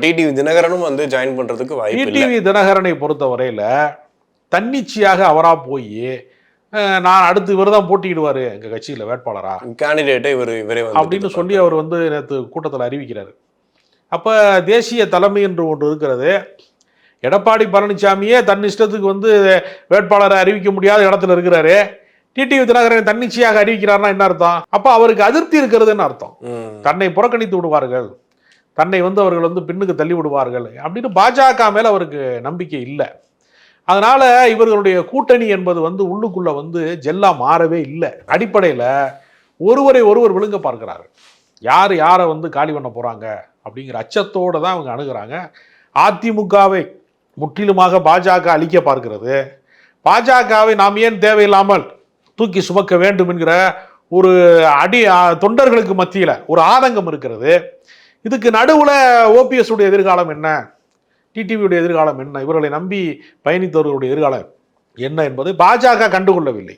TTV தினகரனும் வந்து join பண்றதுக்கு வாய்ப்பு இல்லை. டிடிவி தினகரனை பொறுத்த வரையில தன்னிச்சையாக அவரா போய் நான் அடுத்து இவர் தான் போட்டியிடுவாரு எங்க கட்சியில வேட்பாளரா கேண்டிடேட்டை இவரே அப்படின்னு சொல்லி அவர் வந்து நேற்று கூட்டத்தில் அறிவிக்கிறாரு. அப்ப தேசிய தலைமை என்று ஒன்று இருக்கிறது. எடப்பாடி பழனிசாமியே தன் இஷ்டத்துக்கு வந்து வேட்பாளரை அறிவிக்க முடியாத இடத்துல இருக்கிறாரு. டிடிவி தினகரன் தன்னிச்சையாக அறிவிக்கிறார்னா என்ன அர்த்தம்? அப்ப அவருக்கு அதிருப்தி இருக்கிறதுன்னு அர்த்தம். தன்னை புறக்கணித்து விடுவார்கள், தன்னை வந்து அவர்கள் வந்து பின்னுக்கு தள்ளி விடுவார்கள் அப்படின்னு பாஜக மேல அவருக்கு நம்பிக்கை இல்லை. அதனால இவர்களுடைய கூட்டணி என்பது வந்து உள்ளுக்குள்ள வந்து ஜெல்லா மாறவே இல்லை. அடிப்படையில் ஒருவரை ஒருவர் விழுங்க பார்க்கிறார்கள். யார் யாரை வந்து காலி பண்ண போறாங்க அப்படிங்கிற அச்சத்தோடு தான் அவங்க அணுகிறாங்க. அதிமுகவை முற்றிலுமாக பாஜக அழிக்க பார்க்கிறது. பாஜகவை நாம் ஏன் தேவையில்லாமல் தூக்கி சுமக்க வேண்டும் என்கிற ஒரு தொண்டர்களுக்கு மத்தியில் ஒரு ஆதங்கம் இருக்கிறது. இதுக்கு நடுவில் ஓபிஎஸ் உடைய எதிர்காலம் என்ன, டிடிவியுடைய எதிர்காலம் என்ன, இவர்களை நம்பி பயணித்தவர்களுடைய எதிர்காலம் என்ன என்பது பாஜக கண்டுகொள்ளவில்லை.